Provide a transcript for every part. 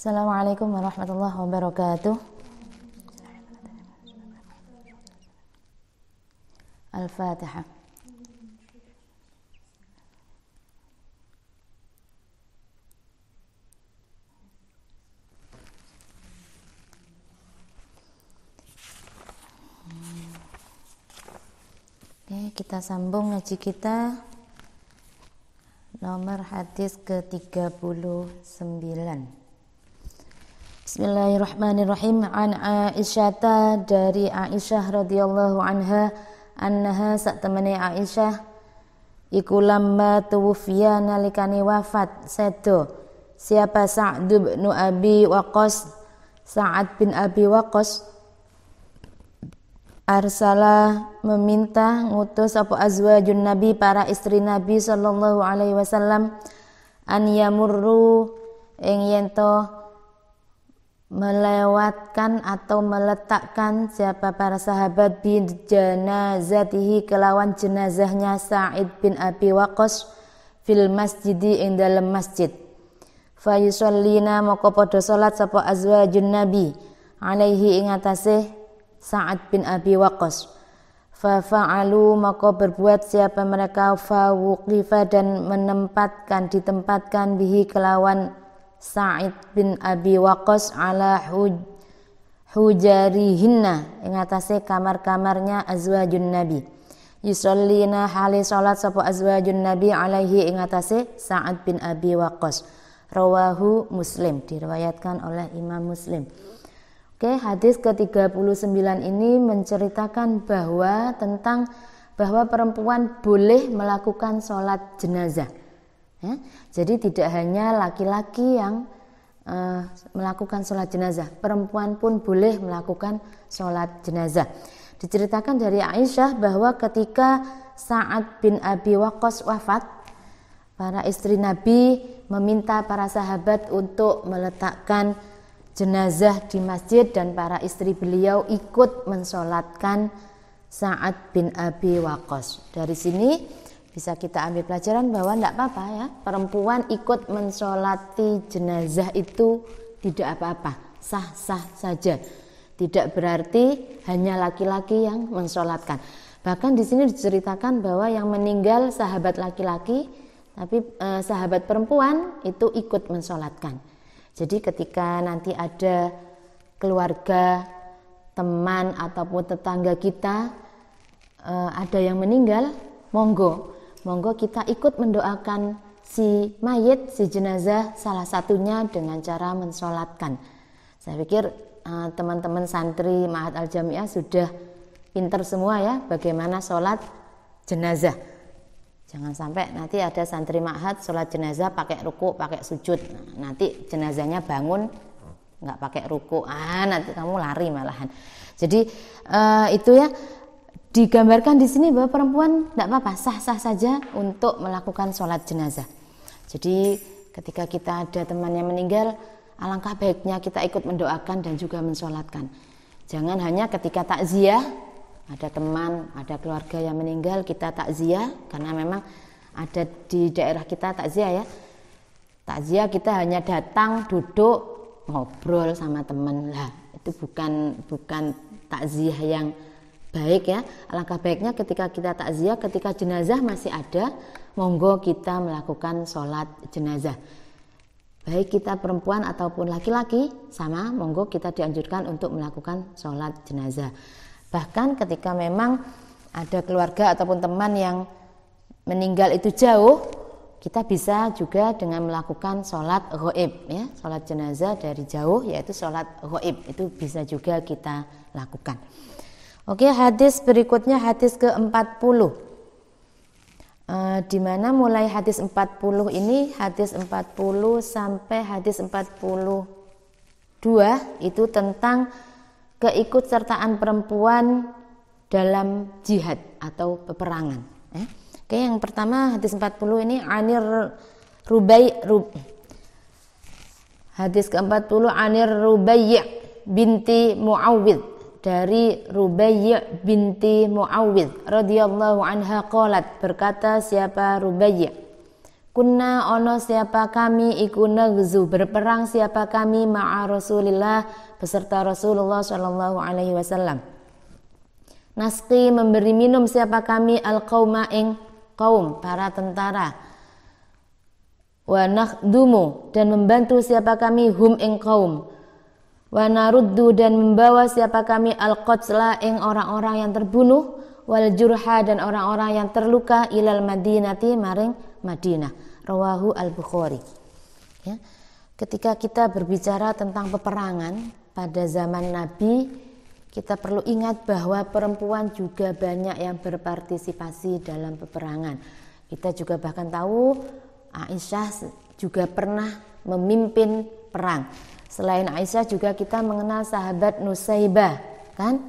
Assalamualaikum warahmatullahi wabarakatuh. Al-Fatihah. Oke, kita sambung ngaji kita nomor hadis ke-39. Bismillahirrahmanirrahim. An Aisyata, dari Aisyah radhiyallahu anha, annaha satemene Aisyah iku lamma tuwfiya nalikane wafat sedo siapa Sa'd bin Abi Waqqas, Sa'ad bin Abi Waqqas, arsala meminta ngutus apa azwajun Nabi, para istri Nabi sallallahu alaihi wasallam, an yamurru ing yento melewatkan atau meletakkan siapa para sahabat bi janazatihi kelawan jenazahnya Sa'id bin Abi Waqqas fil masjidi ing dalam masjid. Fa yusallina moko padha salat sapa azwajun Nabi alaihi ing atase Sa'ad bin Abi Waqqas. Fa fa'alu moko berbuat siapa mereka, fa wuqifa dan ditempatkan bihi kelawan Sa'id bin Abi Waqqas ala hujarihinna ing atase kamar-kamarnya azwajun Nabi. Yusallina hali salat sapa azwajun Nabi alaihi ing atase Sa'ad bin Abi Waqqas. Rawahu Muslim, diriwayatkan oleh Imam Muslim. Oke, hadis ke-39 ini menceritakan bahwa perempuan boleh melakukan sholat jenazah. Ya, jadi tidak hanya laki-laki yang melakukan sholat jenazah, perempuan pun boleh melakukan sholat jenazah. Diceritakan dari Aisyah bahwa ketika Sa'ad bin Abi Waqqas wafat, para istri Nabi meminta para sahabat untuk meletakkan jenazah di masjid dan para istri beliau ikut mensolatkan Sa'ad bin Abi Waqqas. Dari sini bisa kita ambil pelajaran bahwa tidak apa-apa ya, perempuan ikut mensolati jenazah itu tidak apa-apa, sah-sah saja. Tidak berarti hanya laki-laki yang mensolatkan. Bahkan di sini diceritakan bahwa yang meninggal sahabat laki-laki, tapi sahabat perempuan itu ikut mensolatkan. Jadi ketika nanti ada keluarga, teman ataupun tetangga kita ada yang meninggal, monggo kita ikut mendoakan si mayit, si jenazah, salah satunya dengan cara mensolatkan. Saya pikir teman-teman santri Ma'had Al-Jami'ah sudah pinter semua ya bagaimana sholat jenazah. Jangan sampai nanti ada santri Ma'had sholat jenazah pakai ruku, pakai sujud. Nanti jenazahnya bangun nggak pakai ruku, nanti kamu lari malahan. Jadi itu ya, digambarkan di sini bahwa perempuan tidak apa-apa, sah-sah saja untuk melakukan sholat jenazah. Jadi ketika kita ada teman yang meninggal, alangkah baiknya kita ikut mendoakan dan juga mensolatkan. Jangan hanya ketika takziah, ada teman, ada keluarga yang meninggal, kita takziah, karena memang ada di daerah kita takziah ya. Takziah kita hanya datang, duduk, ngobrol sama teman lah. Itu bukan takziah yang baik ya. Alangkah baiknya ketika kita takziah, ketika jenazah masih ada, monggo kita melakukan sholat jenazah. Baik kita perempuan ataupun laki-laki, sama, monggo kita dianjurkan untuk melakukan sholat jenazah. Bahkan ketika memang ada keluarga ataupun teman yang meninggal itu jauh, kita bisa juga dengan melakukan sholat ghaib ya, sholat jenazah dari jauh, yaitu sholat ghaib, itu bisa juga kita lakukan. Oke, hadis berikutnya hadis ke-40. Di mana mulai hadis 40 ini, hadis 40 sampai hadis 42 itu tentang keikutsertaan perempuan dalam jihad atau peperangan. Oke, yang pertama hadis 40 ini hadis ke-40 Anir Rubai' binti Muawwidh, dari Rubai' binti Muawwidh radhiyallahu anha qalat, berkata siapa Rubai', Kunna ono siapa kami iku nagzu berperang siapa kami ma'a Rasulillah beserta Rasulullah sallallahu alaihi wasallam. Nasqi memberi minum siapa kami al-qauma ing kaum para tentara. Wa nakhdumu dan membantu siapa kami hum ing kaum. Wa naruddu dan membawa siapa kami al-qatla ing orang-orang yang terbunuh wal jurha dan orang-orang yang terluka ilal madinati maring Madinah. Rawahu al-Bukhari. Ya. Ketika kita berbicara tentang peperangan pada zaman Nabi, kita perlu ingat bahwa perempuan juga banyak yang berpartisipasi dalam peperangan. Kita juga bahkan tahu Aisyah juga pernah memimpin perang. Selain Aisyah juga kita mengenal sahabat Nusaibah, kan?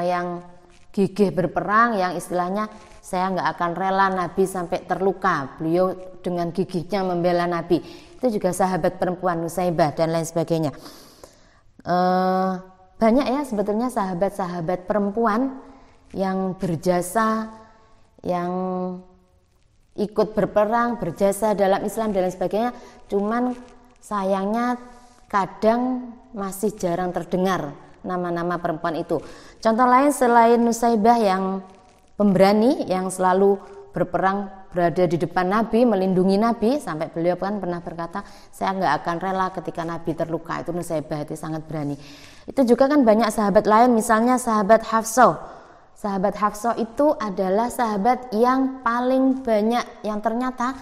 Yang gigih berperang, yang istilahnya saya nggak akan rela Nabi sampai terluka. Beliau dengan gigihnya membela Nabi. Itu juga sahabat perempuan Nusaibah dan lain sebagainya. Banyak ya sebetulnya sahabat-sahabat perempuan yang berjasa, yang ikut berperang, berjasa dalam Islam dan lain sebagainya. Cuman sayangnya kadang masih jarang terdengar nama-nama perempuan itu. Contoh lain selain Nusaibah yang pemberani, yang selalu berperang, berada di depan Nabi, melindungi Nabi, sampai beliau kan pernah berkata, saya nggak akan rela ketika Nabi terluka. Itu Nusaibah, itu sangat berani. Itu juga kan banyak sahabat lain, misalnya sahabat Hafsah. Sahabat Hafsah itu adalah sahabat yang paling banyak, yang ternyata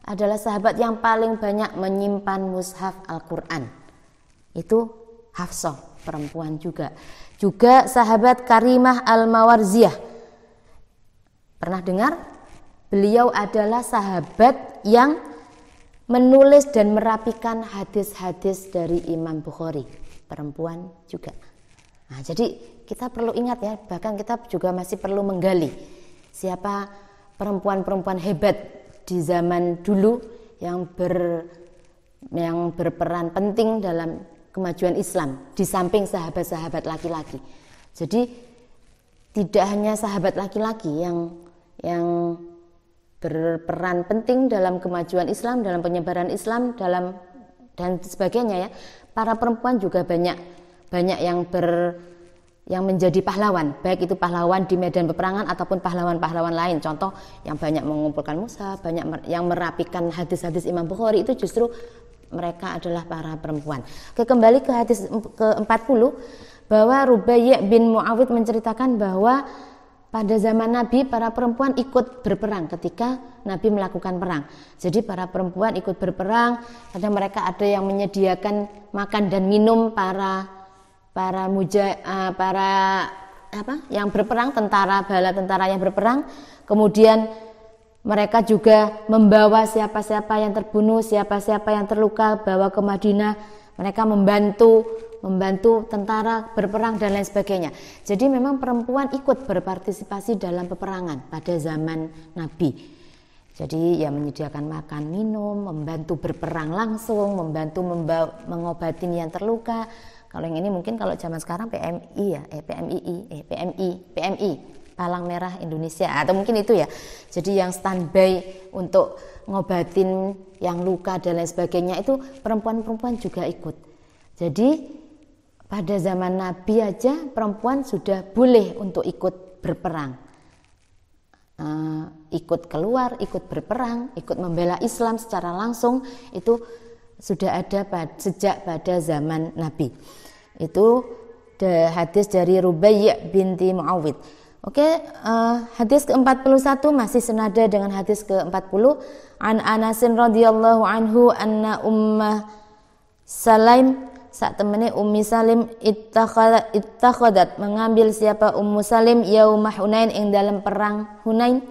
adalah sahabat yang paling banyak menyimpan mushaf Al-Quran. Itu Hafsah, perempuan juga. Juga sahabat Karimah Al-Mawarziyah. Pernah dengar? Beliau adalah sahabat yang menulis dan merapikan hadis-hadis dari Imam Bukhari. Perempuan juga. Nah, jadi kita perlu ingat ya, bahkan kita juga masih perlu menggali siapa perempuan-perempuan hebat di zaman dulu yang berperan penting dalam kemajuan Islam di samping sahabat-sahabat laki-laki. Jadi tidak hanya sahabat laki-laki yang berperan penting dalam kemajuan Islam, dalam penyebaran Islam, dan sebagainya ya. Para perempuan juga banyak yang menjadi pahlawan, baik itu pahlawan di medan peperangan ataupun pahlawan-pahlawan lain. Contoh yang banyak mengumpulkan mushaf, banyak yang merapikan hadis-hadis Imam Bukhari, itu justru mereka adalah para perempuan. Kembali ke hadis ke-40, bahwa Rubai' bin Muawid menceritakan bahwa pada zaman Nabi para perempuan ikut berperang ketika Nabi melakukan perang. Jadi para perempuan ikut berperang, kadang mereka ada yang menyediakan makan dan minum para yang berperang, bala tentara yang berperang. Kemudian mereka juga membawa siapa-siapa yang terbunuh, siapa-siapa yang terluka, bawa ke Madinah. Mereka membantu tentara berperang dan lain sebagainya. Jadi memang perempuan ikut berpartisipasi dalam peperangan pada zaman Nabi. Jadi ya menyediakan makan, minum, membantu berperang langsung, membantu mengobatin yang terluka. Kalau yang ini mungkin kalau zaman sekarang PMI, Palang Merah Indonesia, atau mungkin itu ya. Jadi yang standby untuk ngobatin yang luka dan lain sebagainya, itu perempuan-perempuan juga ikut. Jadi pada zaman Nabi aja perempuan sudah boleh untuk ikut berperang, ikut keluar, ikut berperang, ikut membela Islam secara langsung, itu sudah ada sejak pada zaman Nabi. Itu hadis dari Rubai' binti Muawid. Oke, hadis ke-41 masih senada dengan hadis ke-40. An Anasin radhiyallahu anhu anna Ummah Sulaim, saat temene Ummi Salim ittakhadat mengambil siapa Ummu Salim yaumah Hunain ing dalam perang Hunain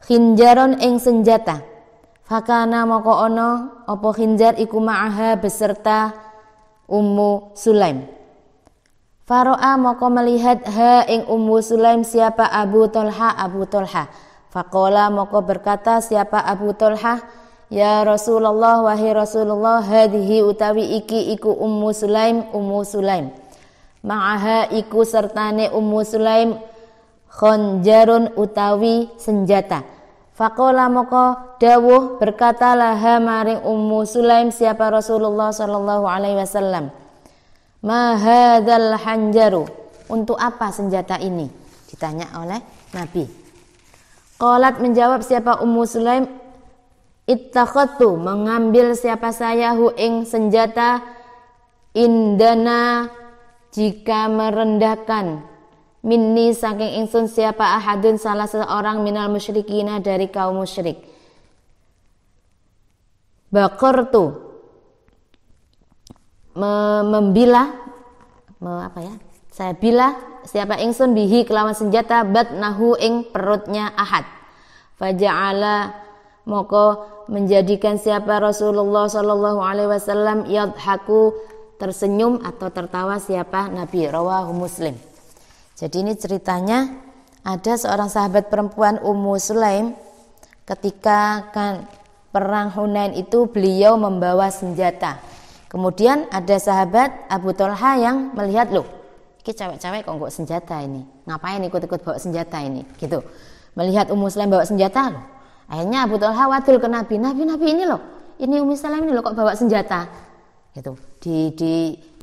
khinjaron ing senjata. Fakana moko ono apa khinjar iku ma'aha beserta Ummu Sulaim. Faro'a moko melihat ha ing Ummu Sulaim siapa Abu Tolha. Faqala moko berkata siapa Abu Tolha, ya Rasulullah, wahai Rasulullah, hadhihi utawi iki iku Ummu Sulaim. Ma'aha iku sertane Ummu Sulaim khanjarun utawi senjata. Faqala moko dawuh berkatalah maring Ummu Sulaim siapa Rasulullah sallallahu alaihi wasallam. Ma hadzal hanjaru, untuk apa senjata ini? Ditanya oleh Nabi. Qalat menjawab siapa Ummu Sulaim, ittakhadtu, mengambil siapa saya hu ing senjata indana jika merendahkan minni saking ingsun siapa ahadun salah seorang minal musyrikina dari kaum musyrik. Baqartu, saya bila siapa ingsun bihi kelawan senjata batnahu ing perutnya ahad. Faja'ala moko menjadikan siapa Rasulullah sallallahu alaihi wasallam yadhaku, tersenyum atau tertawa siapa Nabi. Rawahu Muslim. Jadi ini ceritanya ada seorang sahabat perempuan Ummu Sulaim ketika kan perang Hunain itu beliau membawa senjata. Kemudian ada sahabat Abu Thalha yang melihat, loh, ini cewek-cewek kok nggak senjata ini, ngapain ikut-ikut bawa senjata ini, gitu. Melihat Ummu Sulaim bawa senjata, loh. Akhirnya Abu Thalha wadul ke Nabi ini loh, ini Ummu Sulaim ini loh kok bawa senjata, gitu.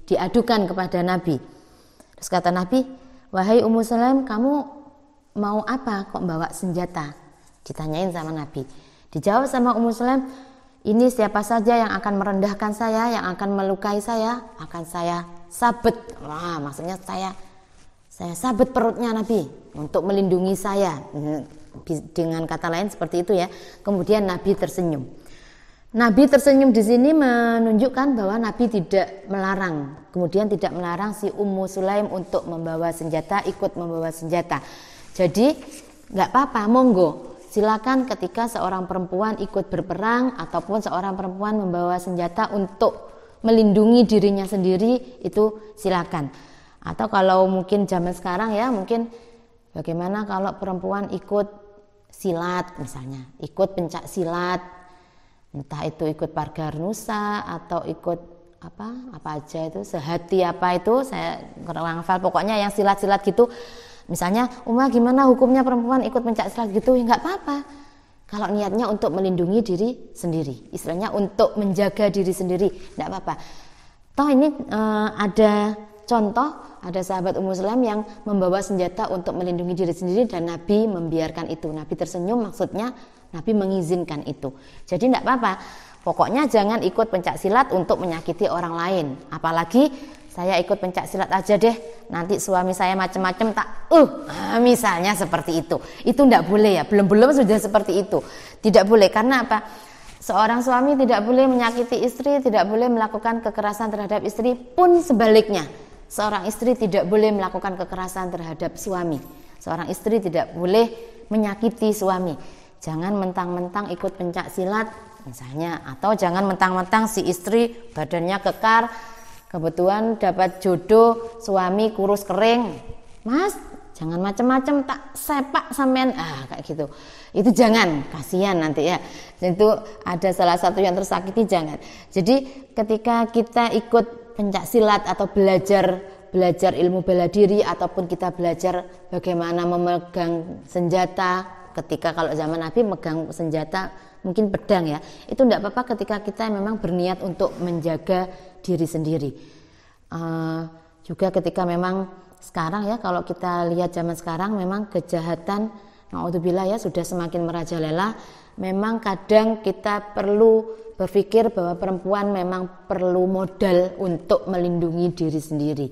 Diadukan kepada Nabi. Terus kata Nabi, wahai Ummu Sulaim, kamu mau apa kok bawa senjata? Ditanyain sama Nabi. Dijawab sama Ummu Sulaim, ini siapa saja yang akan merendahkan saya, yang akan melukai saya, akan saya sabet. Wah, maksudnya saya sabet perutnya Nabi untuk melindungi saya. Dengan kata lain seperti itu ya. Kemudian Nabi tersenyum. Nabi tersenyum di sini menunjukkan bahwa Nabi tidak melarang, kemudian tidak melarang si Ummu Sulaim untuk membawa senjata, ikut membawa senjata. Jadi nggak apa-apa, monggo, silakan ketika seorang perempuan ikut berperang ataupun seorang perempuan membawa senjata untuk melindungi dirinya sendiri, itu silakan. Atau kalau mungkin zaman sekarang ya, mungkin bagaimana kalau perempuan ikut silat misalnya, ikut pencak silat. Entah itu ikut Pargarnusa atau ikut apa aja itu, sehati apa itu, saya kurang hafal, pokoknya yang silat-silat gitu. Misalnya, gimana hukumnya perempuan ikut pencak silat gitu? Ya nggak apa-apa. Kalau niatnya untuk melindungi diri sendiri, istilahnya untuk menjaga diri sendiri, nggak apa-apa. Toh ini ada contoh, ada sahabat Ummu Sulaim yang membawa senjata untuk melindungi diri sendiri dan Nabi membiarkan itu. Nabi tersenyum, maksudnya Nabi mengizinkan itu. Jadi tidak apa-apa. Pokoknya jangan ikut pencak silat untuk menyakiti orang lain. Apalagi saya ikut pencak silat aja deh, nanti suami saya macam-macam tak. Misalnya seperti itu. Itu tidak boleh ya. Belum sudah seperti itu. Tidak boleh, karena apa? Seorang suami tidak boleh menyakiti istri, tidak boleh melakukan kekerasan terhadap istri, pun sebaliknya. Seorang istri tidak boleh melakukan kekerasan terhadap suami. Seorang istri tidak boleh menyakiti suami. Jangan mentang-mentang ikut pencak silat misalnya, atau jangan mentang-mentang si istri badannya kekar, kebetulan dapat jodoh suami kurus kering, mas jangan macam-macam tak sepak sampean, kayak gitu. Itu jangan, kasihan nanti ya. Dan itu ada salah satu yang tersakiti, jangan. Jadi ketika kita ikut pencak silat atau belajar ilmu bela diri, ataupun kita belajar bagaimana memegang senjata, ketika kalau zaman Nabi megang senjata mungkin pedang ya, itu tidak apa-apa ketika kita memang berniat untuk menjaga diri sendiri. Juga ketika memang sekarang ya, kalau kita lihat zaman sekarang memang kejahatan, naudzubillah ya, sudah semakin merajalela. Memang kadang kita perlu berpikir bahwa perempuan memang perlu modal untuk melindungi diri sendiri,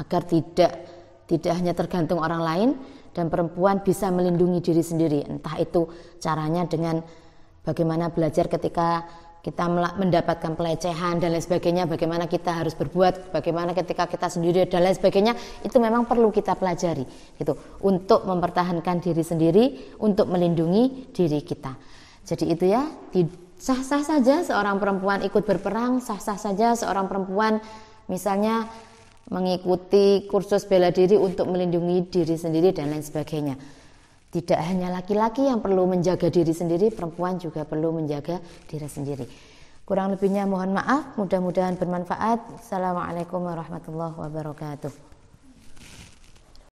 agar tidak hanya tergantung orang lain, dan perempuan bisa melindungi diri sendiri. Entah itu caranya dengan bagaimana belajar ketika kita mendapatkan pelecehan dan lain sebagainya, bagaimana kita harus berbuat, bagaimana ketika kita sendiri dan lain sebagainya, itu memang perlu kita pelajari gitu, untuk mempertahankan diri sendiri, untuk melindungi diri kita. Jadi itu ya, sah-sah saja seorang perempuan ikut berperang, sah-sah saja seorang perempuan misalnya mengikuti kursus bela diri untuk melindungi diri sendiri dan lain sebagainya. Tidak hanya laki-laki yang perlu menjaga diri sendiri, perempuan juga perlu menjaga diri sendiri. Kurang lebihnya mohon maaf, mudah-mudahan bermanfaat. Assalamualaikum warahmatullahi wabarakatuh.